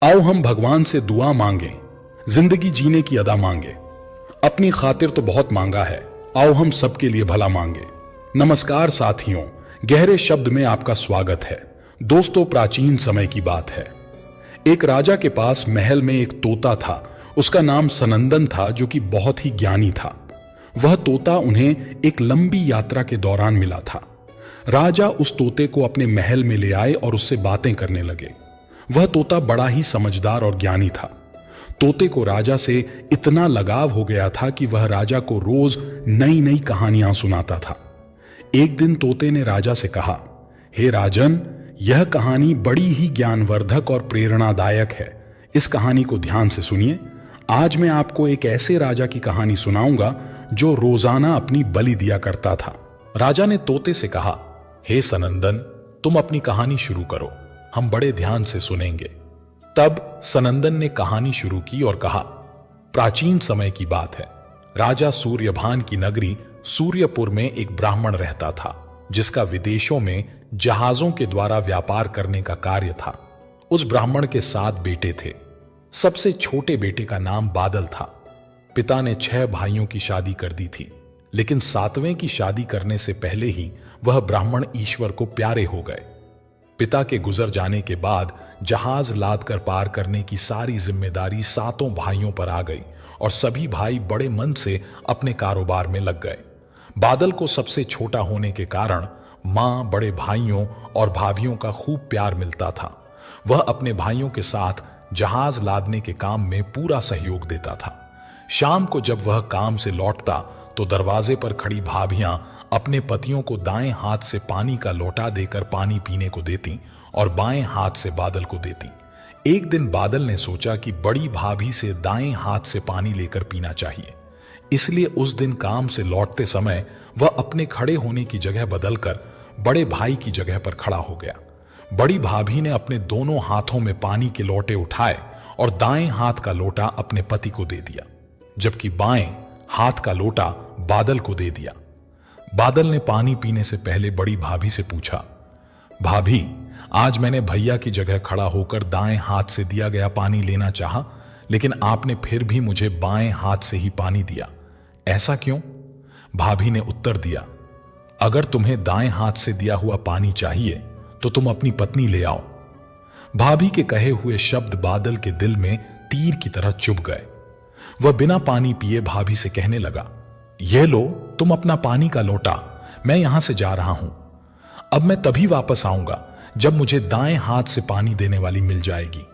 आओ हम भगवान से दुआ मांगे, जिंदगी जीने की अदा मांगे। अपनी खातिर तो बहुत मांगा है, आओ हम सबके लिए भला मांगे। नमस्कार साथियों, गहरे शब्द में आपका स्वागत है। दोस्तों, प्राचीन समय की बात है। एक राजा के पास महल में एक तोता था। उसका नाम सनंदन था, जो कि बहुत ही ज्ञानी था। वह तोता उन्हें एक लंबी यात्रा के दौरान मिला था। राजा उस तोते को अपने महल में ले आए और उससे बातें करने लगे। वह तोता बड़ा ही समझदार और ज्ञानी था। तोते को राजा से इतना लगाव हो गया था कि वह राजा को रोज नई नई कहानियां सुनाता था। एक दिन तोते ने राजा से कहा, हे राजन, यह कहानी बड़ी ही ज्ञानवर्धक और प्रेरणादायक है। इस कहानी को ध्यान से सुनिए। आज मैं आपको एक ऐसे राजा की कहानी सुनाऊंगा जो रोजाना अपनी बलि दिया करता था। राजा ने तोते से कहा, हे सनंदन, तुम अपनी कहानी शुरू करो, हम बड़े ध्यान से सुनेंगे। तब सनंदन ने कहानी शुरू की और कहा, प्राचीन समय की बात है। राजा सूर्यभान की नगरी सूर्यपुर में एक ब्राह्मण रहता था, जिसका विदेशों में जहाजों के द्वारा व्यापार करने का कार्य था। उस ब्राह्मण के 7 बेटे थे। सबसे छोटे बेटे का नाम बादल था। पिता ने 6 भाइयों की शादी कर दी थी, लेकिन 7वें की शादी करने से पहले ही वह ब्राह्मण ईश्वर को प्यारे हो गए। पिता के गुजर जाने के बाद जहाज लाद कर पार करने की सारी जिम्मेदारी 7 भाइयों पर आ गई और सभी भाई बड़े मन से अपने कारोबार में लग गए। बादल को सबसे छोटा होने के कारण मां, बड़े भाइयों और भाभियों का खूब प्यार मिलता था। वह अपने भाइयों के साथ जहाज लादने के काम में पूरा सहयोग देता था। शाम को जब वह काम से लौटता तो दरवाजे पर खड़ी भाभियां अपने पतियों को दाएं हाथ से पानी का लोटा देकर पानी पीने को देती और बाएं हाथ से बादल को देती। एक दिन बादल ने सोचा कि बड़ी भाभी से दाएं हाथ से पानी लेकर पीना चाहिए, इसलिए उस दिन काम से लौटते समय वह अपने खड़े होने की जगह बदलकर बड़े भाई की जगह पर खड़ा हो गया। बड़ी भाभी ने अपने दोनों हाथों में पानी के लोटे उठाए और दाएं हाथ का लोटा अपने पति को दे दिया, जबकि बाएं हाथ का लोटा बादल को दे दिया। बादल ने पानी पीने से पहले बड़ी भाभी से पूछा, भाभी, आज मैंने भैया की जगह खड़ा होकर दाएं हाथ से दिया गया पानी लेना चाहा, लेकिन आपने फिर भी मुझे बाएं हाथ से ही पानी दिया, ऐसा क्यों? भाभी ने उत्तर दिया, अगर तुम्हें दाएं हाथ से दिया हुआ पानी चाहिए तो तुम अपनी पत्नी ले आओ। भाभी के कहे हुए शब्द बादल के दिल में तीर की तरह चुभ गए। वह बिना पानी पिए भाभी से कहने लगा, यह लो तुम अपना पानी का लोटा, मैं यहां से जा रहा हूं। अब मैं तभी वापस आऊंगा जब मुझे दाएं हाथ से पानी देने वाली मिल जाएगी।